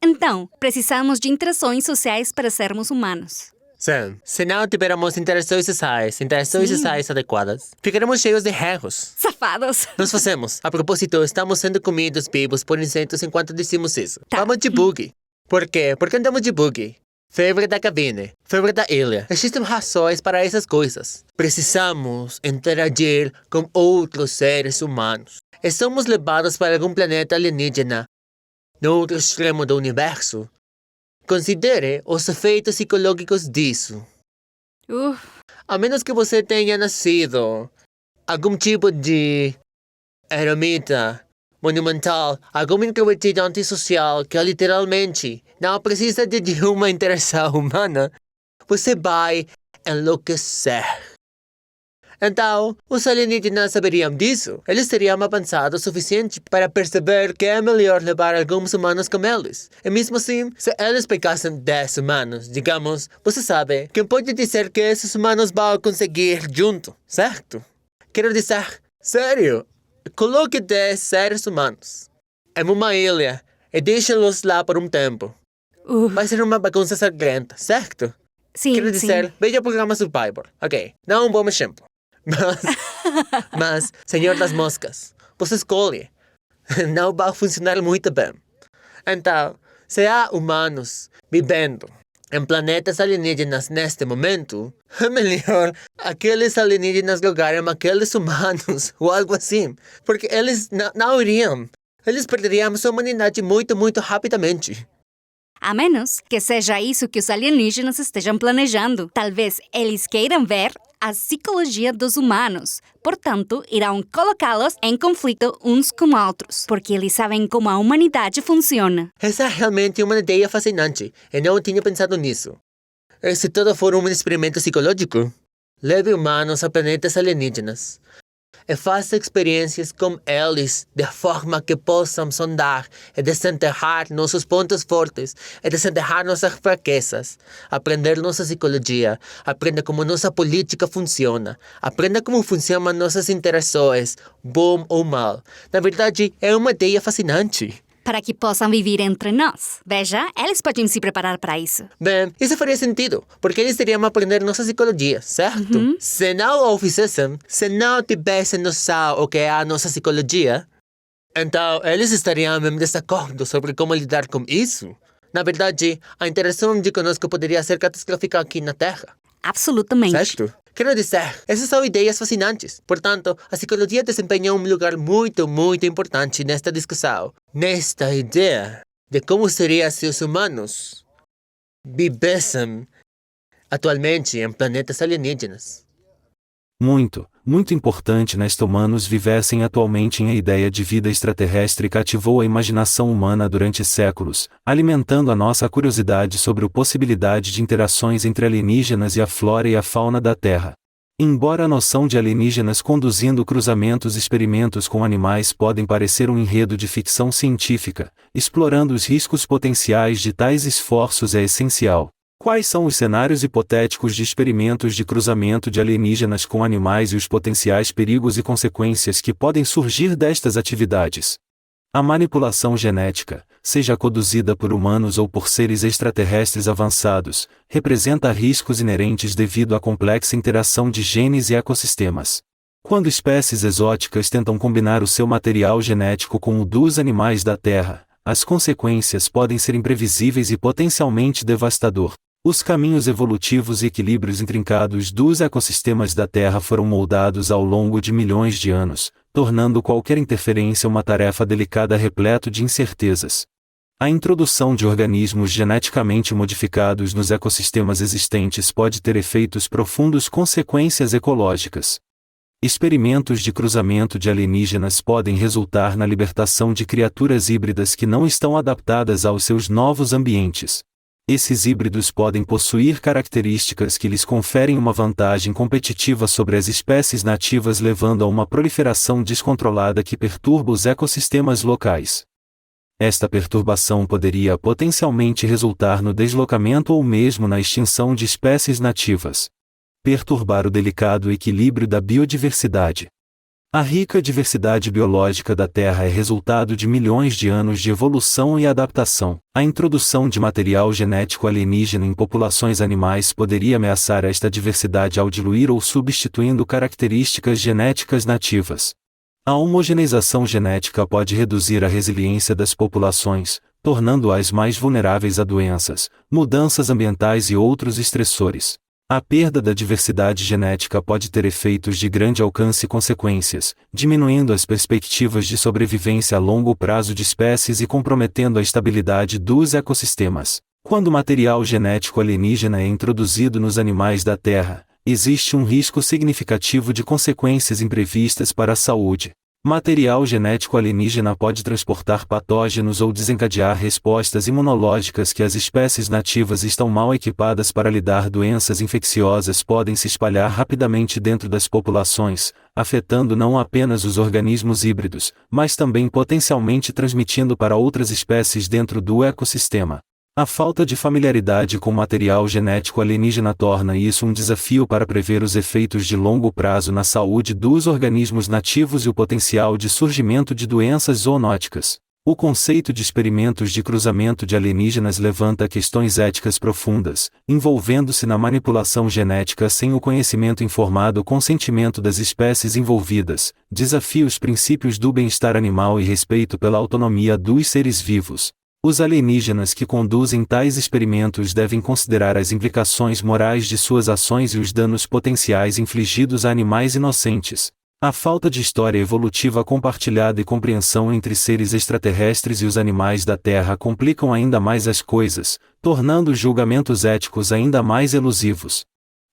Então, precisamos de interações sociais para sermos humanos. Sim, se não tivermos interações sociais adequadas, ficaremos cheios de erros. Safados! Nós fazemos. A propósito, estamos sendo comidos vivos por insetos enquanto dizemos isso. Tá. Vamos de buggy. Por quê? Porque andamos de buggy. Febre da cabine, febre da ilha. Existem razões para essas coisas. Precisamos interagir com outros seres humanos. E somos levados para algum planeta alienígena no outro extremo do universo. Considere os efeitos psicológicos disso. A menos que você tenha nascido algum tipo de eremita monumental, algum introvertido antissocial que literalmente não precisa de uma interação humana, você vai enlouquecer. Então, os alienígenas saberiam disso. Eles teriam avançado o suficiente para perceber que é melhor levar alguns humanos com eles. E mesmo assim, se eles pegassem 10 humanos, digamos, você sabe, quem pode dizer que esses humanos vão conseguir junto, certo? Quero dizer, sério, coloque 10 seres humanos em uma ilha e deixe-los lá por um tempo. Vai ser uma bagunça sangrenta, certo? Sim, Quero dizer, sim. veja o programa Survivor. Ok, não um bom exemplo. Mas, Senhor das Moscas, você escolhe. Não vai funcionar muito bem. Então, se há humanos vivendo em planetas alienígenas neste momento, é melhor aqueles alienígenas jogarem aqueles humanos ou algo assim. Porque eles não iriam. Eles perderiam sua humanidade muito, muito rapidamente. A menos que seja isso que os alienígenas estejam planejando. Talvez eles queiram ver a psicologia dos humanos. Portanto, irão colocá-los em conflito uns com outros, porque eles sabem como a humanidade funciona. Essa é realmente uma ideia fascinante. Eu não tinha pensado nisso. E se tudo for um experimento psicológico? Leve humanos a planetas alienígenas e faça experiências com eles de forma que possam sondar e desenterrar nossos pontos fortes e desenterrar nossas fraquezas. Aprender nossa psicologia, aprenda como nossa política funciona, aprenda como funcionam nossas interações, bom ou mal. Na verdade, é uma ideia fascinante. Para que possam viver entre nós. Veja, eles podem se preparar para isso. Bem, isso faria sentido, porque eles teriam aprender nossa psicologia, certo? Se não o fizessem, se não tivessem noção o que é a nossa psicologia, então eles estariam em desacordo sobre como lidar com isso. Na verdade, a interação de conosco poderia ser catastrófica aqui na Terra. Absolutamente. Certo? Quero dizer, essas são ideias fascinantes. Portanto, a psicologia desempenha um lugar muito importante nesta discussão. Nesta ideia de como seria se os humanos vivessem atualmente em planetas alienígenas. Muito importante nesta humanos vivessem atualmente em a ideia de vida extraterrestre cativou a imaginação humana durante séculos, alimentando a nossa curiosidade sobre a possibilidade de interações entre alienígenas e a flora e a fauna da Terra. Embora a noção de alienígenas conduzindo cruzamentos e experimentos com animais podem parecer um enredo de ficção científica, explorando os riscos potenciais de tais esforços é essencial. Quais são os cenários hipotéticos de experimentos de cruzamento de alienígenas com animais e os potenciais perigos e consequências que podem surgir destas atividades? A manipulação genética, seja conduzida por humanos ou por seres extraterrestres avançados, representa riscos inerentes devido à complexa interação de genes e ecossistemas. Quando espécies exóticas tentam combinar o seu material genético com o dos animais da Terra, as consequências podem ser imprevisíveis e potencialmente devastador. Os caminhos evolutivos e equilíbrios intrincados dos ecossistemas da Terra foram moldados ao longo de milhões de anos, tornando qualquer interferência uma tarefa delicada repleto de incertezas. A introdução de organismos geneticamente modificados nos ecossistemas existentes pode ter efeitos profundos consequências ecológicas. Experimentos de cruzamento de alienígenas podem resultar na libertação de criaturas híbridas que não estão adaptadas aos seus novos ambientes. Esses híbridos podem possuir características que lhes conferem uma vantagem competitiva sobre as espécies nativas, levando a uma proliferação descontrolada que perturba os ecossistemas locais. Esta perturbação poderia potencialmente resultar no deslocamento ou mesmo na extinção de espécies nativas. Perturbar o delicado equilíbrio da biodiversidade. A rica diversidade biológica da Terra é resultado de milhões de anos de evolução e adaptação. A introdução de material genético alienígena em populações animais poderia ameaçar esta diversidade ao diluir ou substituindo características genéticas nativas. A homogeneização genética pode reduzir a resiliência das populações, tornando-as mais vulneráveis a doenças, mudanças ambientais e outros estressores. A perda da diversidade genética pode ter efeitos de grande alcance e consequências, diminuindo as perspectivas de sobrevivência a longo prazo de espécies e comprometendo a estabilidade dos ecossistemas. Quando material genético alienígena é introduzido nos animais da Terra, existe um risco significativo de consequências imprevistas para a saúde. Material genético alienígena pode transportar patógenos ou desencadear respostas imunológicas que as espécies nativas estão mal equipadas para lidar. Doenças infecciosas podem se espalhar rapidamente dentro das populações, afetando não apenas os organismos híbridos, mas também potencialmente transmitindo para outras espécies dentro do ecossistema. A falta de familiaridade com material genético alienígena torna isso um desafio para prever os efeitos de longo prazo na saúde dos organismos nativos e o potencial de surgimento de doenças zoonóticas. O conceito de experimentos de cruzamento de alienígenas levanta questões éticas profundas, envolvendo-se na manipulação genética sem o conhecimento informado consentimento das espécies envolvidas, desafia os princípios do bem-estar animal e respeito pela autonomia dos seres vivos. Os alienígenas que conduzem tais experimentos devem considerar as implicações morais de suas ações e os danos potenciais infligidos a animais inocentes. A falta de história evolutiva compartilhada e compreensão entre seres extraterrestres e os animais da Terra complicam ainda mais as coisas, tornando os julgamentos éticos ainda mais elusivos.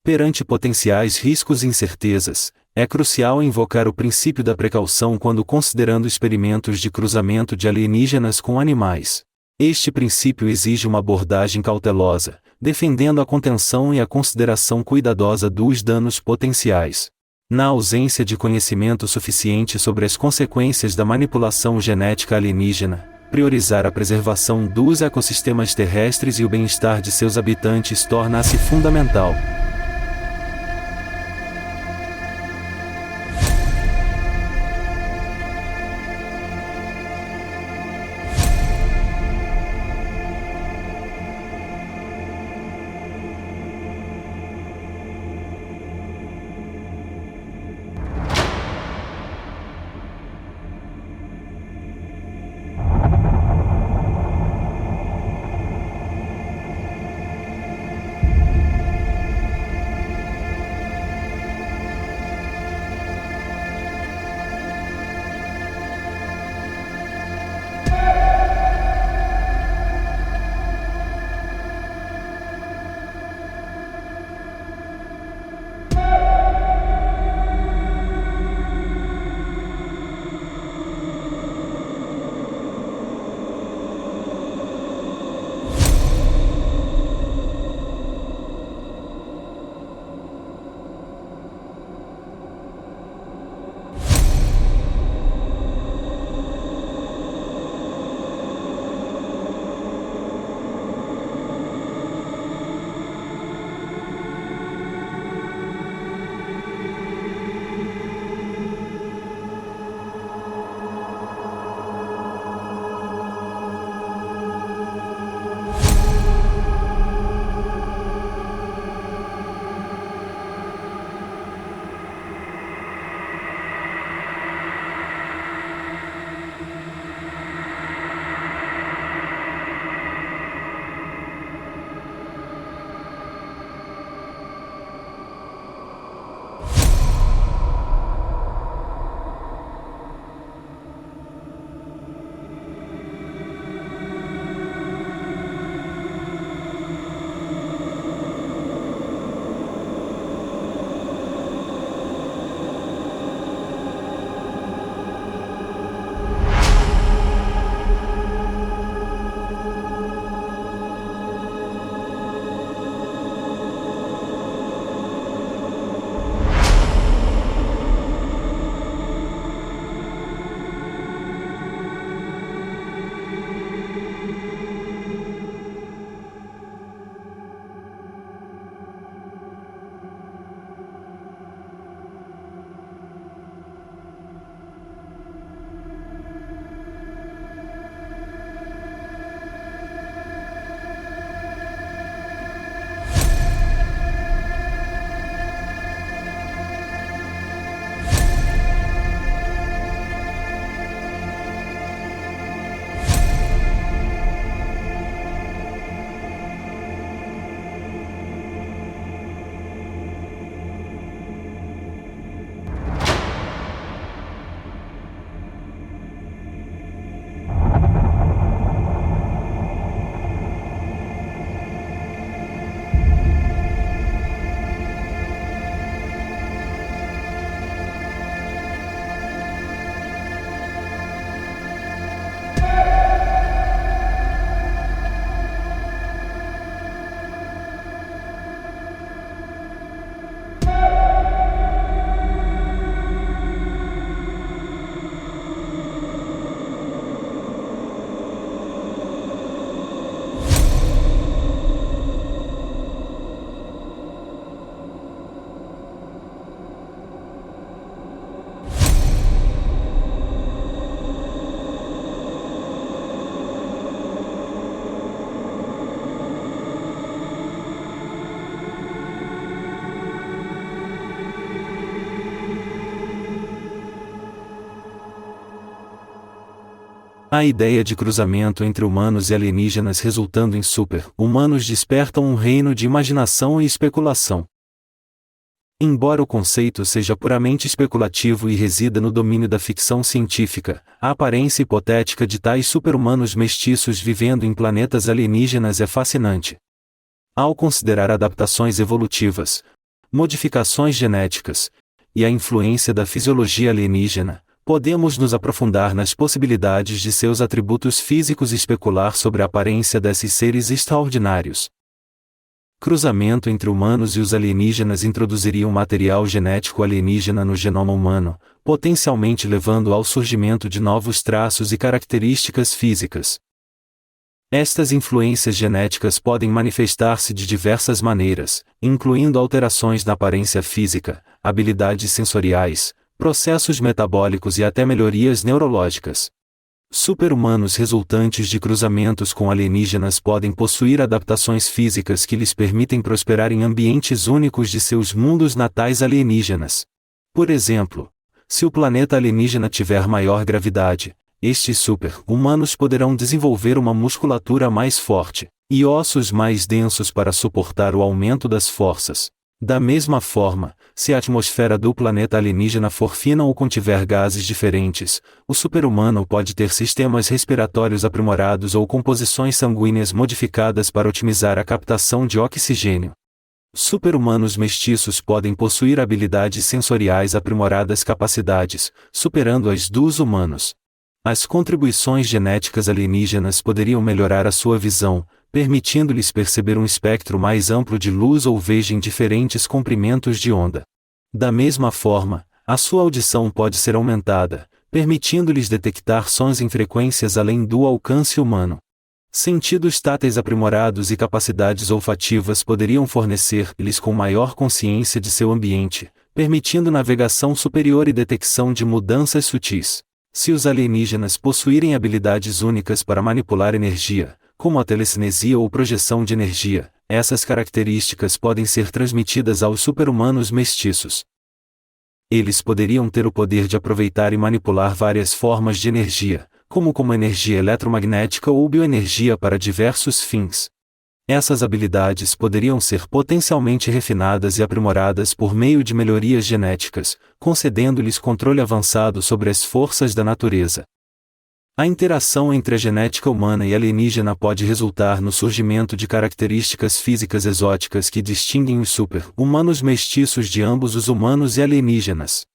Perante potenciais riscos e incertezas, é crucial invocar o princípio da precaução quando considerando experimentos de cruzamento de alienígenas com animais. Este princípio exige uma abordagem cautelosa, defendendo a contenção e a consideração cuidadosa dos danos potenciais. Na ausência de conhecimento suficiente sobre as consequências da manipulação genética alienígena, priorizar a preservação dos ecossistemas terrestres e o bem-estar de seus habitantes torna-se fundamental. A ideia de cruzamento entre humanos e alienígenas resultando em super-humanos despertam um reino de imaginação e especulação. Embora o conceito seja puramente especulativo e resida no domínio da ficção científica, a aparência hipotética de tais super-humanos mestiços vivendo em planetas alienígenas é fascinante. Ao considerar adaptações evolutivas, modificações genéticas e a influência da fisiologia alienígena, podemos nos aprofundar nas possibilidades de seus atributos físicos e especular sobre a aparência desses seres extraordinários. cruzamento entre humanos e os alienígenas introduziria um material genético alienígena no genoma humano, potencialmente levando ao surgimento de novos traços e características físicas. Estas influências genéticas podem manifestar-se de diversas maneiras, incluindo alterações na aparência física, habilidades sensoriais, processos metabólicos e até melhorias neurológicas. Super-humanos resultantes de cruzamentos com alienígenas podem possuir adaptações físicas que lhes permitem prosperar em ambientes únicos de seus mundos natais alienígenas. Por exemplo, se o planeta alienígena tiver maior gravidade, estes super-humanos poderão desenvolver uma musculatura mais forte e ossos mais densos para suportar o aumento das forças. Da mesma forma, se a atmosfera do planeta alienígena for fina ou contiver gases diferentes, o super-humano pode ter sistemas respiratórios aprimorados ou composições sanguíneas modificadas para otimizar a captação de oxigênio. Super-humanos mestiços podem possuir habilidades sensoriais aprimoradas capacidades, superando as dos humanos. As contribuições genéticas alienígenas poderiam melhorar a sua visão, permitindo-lhes perceber um espectro mais amplo de luz ou ver em diferentes comprimentos de onda. Da mesma forma, a sua audição pode ser aumentada, permitindo-lhes detectar sons em frequências além do alcance humano. Sentidos táteis aprimorados e capacidades olfativas poderiam fornecer-lhes com maior consciência de seu ambiente, permitindo navegação superior e detecção de mudanças sutis. Se os alienígenas possuírem habilidades únicas para manipular energia, como a telecinesia ou projeção de energia, essas características podem ser transmitidas aos super-humanos mestiços. Eles poderiam ter o poder de aproveitar e manipular várias formas de energia, como energia eletromagnética ou bioenergia para diversos fins. Essas habilidades poderiam ser potencialmente refinadas e aprimoradas por meio de melhorias genéticas, concedendo-lhes controle avançado sobre as forças da natureza. A interação entre a genética humana e alienígena pode resultar no surgimento de características físicas exóticas que distinguem os super-humanos mestiços de ambos os humanos e alienígenas.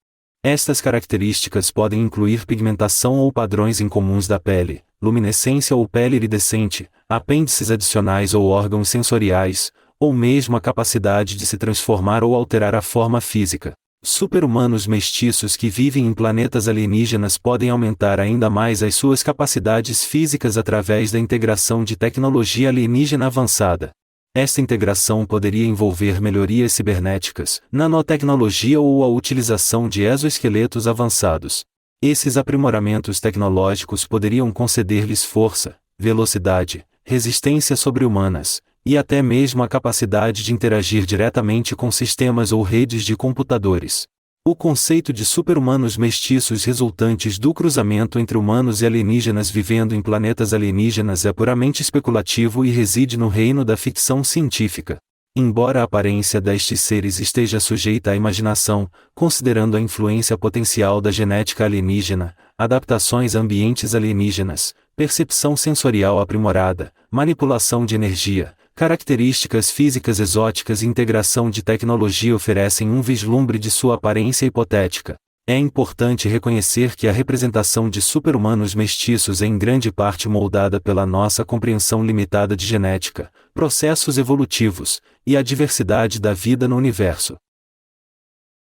Estas características podem incluir pigmentação ou padrões incomuns da pele, luminescência ou pele iridescente, apêndices adicionais ou órgãos sensoriais, ou mesmo a capacidade de se transformar ou alterar a forma física. Super-humanos mestiços que vivem em planetas alienígenas podem aumentar ainda mais as suas capacidades físicas através da integração de tecnologia alienígena avançada. Esta integração poderia envolver melhorias cibernéticas, nanotecnologia ou a utilização de exoesqueletos avançados. Esses aprimoramentos tecnológicos poderiam conceder-lhes força, velocidade, resistência sobre-humanas, e até mesmo a capacidade de interagir diretamente com sistemas ou redes de computadores. O conceito de super-humanos mestiços resultantes do cruzamento entre humanos e alienígenas vivendo em planetas alienígenas é puramente especulativo e reside no reino da ficção científica. Embora a aparência destes seres esteja sujeita à imaginação, considerando a influência potencial da genética alienígena, adaptações a ambientes alienígenas, percepção sensorial aprimorada, manipulação de energia, características físicas exóticas e integração de tecnologia oferecem um vislumbre de sua aparência hipotética. É importante reconhecer que a representação de super-humanos mestiços é em grande parte moldada pela nossa compreensão limitada de genética, processos evolutivos, e a diversidade da vida no universo.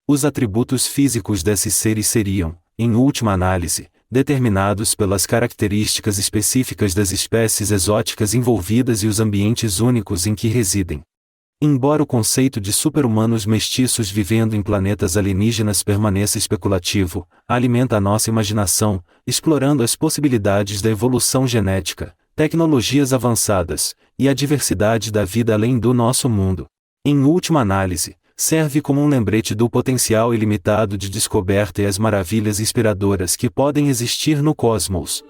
Os atributos físicos desses seres seriam, em última análise, determinados pelas características específicas das espécies exóticas envolvidas e os ambientes únicos em que residem. Embora o conceito de super-humanos mestiços vivendo em planetas alienígenas permaneça especulativo, alimenta a nossa imaginação, explorando as possibilidades da evolução genética, tecnologias avançadas, e a diversidade da vida além do nosso mundo. Em última análise, serve como um lembrete do potencial ilimitado de descoberta e as maravilhas inspiradoras que podem existir no cosmos.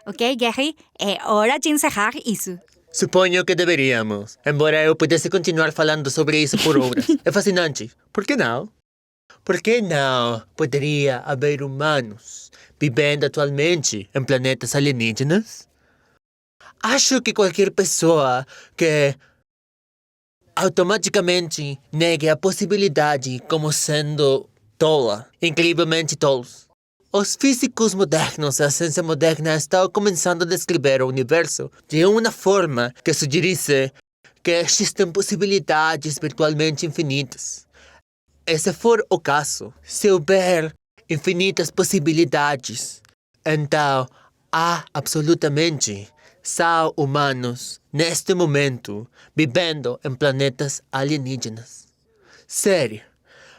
Ok, Gary? É hora de encerrar isso. Suponho que deveríamos, embora eu pudesse continuar falando sobre isso por horas. É fascinante. Por que não? Por que não poderia haver humanos vivendo atualmente em planetas alienígenas? Acho que qualquer pessoa que automaticamente negue a possibilidade como sendo tola, incrivelmente tolos. Os físicos modernos e a ciência moderna estão começando a descrever o universo de uma forma que sugerisse que existem possibilidades virtualmente infinitas. E se for o caso, se houver infinitas possibilidades, então há absolutamente só humanos neste momento vivendo em planetas alienígenas. Sério,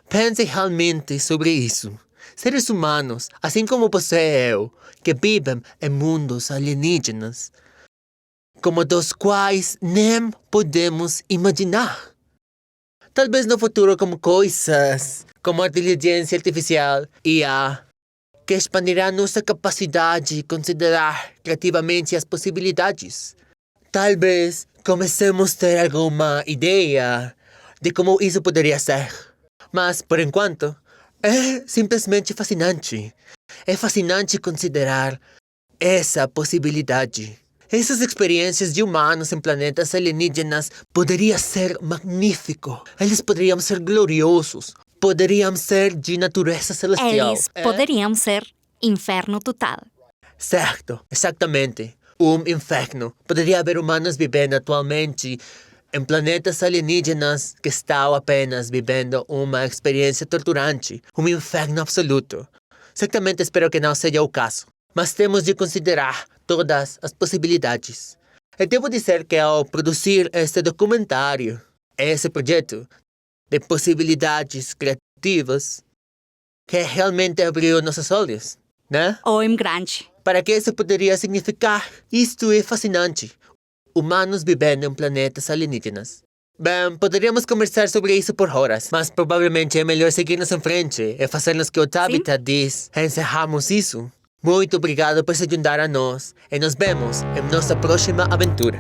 pense realmente sobre isso. Seres humanos, assim como você e eu, que vivem em mundos alienígenas, como dos quais nem podemos imaginar. Talvez no futuro como coisas como a inteligência artificial, IA, que expandirá nossa capacidade de considerar criativamente as possibilidades. Talvez comecemos a ter alguma ideia de como isso poderia ser. Mas, por enquanto, é simplesmente fascinante. É fascinante considerar essa possibilidade. Essas experiências de humanos em planetas alienígenas poderiam ser magnífico. Eles poderiam ser gloriosos. Poderiam ser de natureza celestial. Eles poderiam ser inferno total. Certo, exatamente. Inferno. Poderia haver humanos vivendo atualmente em planetas alienígenas que estão apenas vivendo uma experiência torturante. Inferno absoluto. Certamente espero que não seja o caso. Mas temos de considerar todas as possibilidades. E devo dizer que ao produzir este documentário, esse projeto de possibilidades criativas, que realmente abriu nossos olhos, né? Ou em grande. Para que isso poderia significar? Isto é fascinante. Humanos vivendo em planetas alienígenas. Bem, poderíamos conversar sobre isso por horas, mas provavelmente é melhor seguirmos em frente e fazermos que o Tabitha diz. Encerramos isso. Muito obrigado por se juntar a nós e nos vemos em nossa próxima aventura.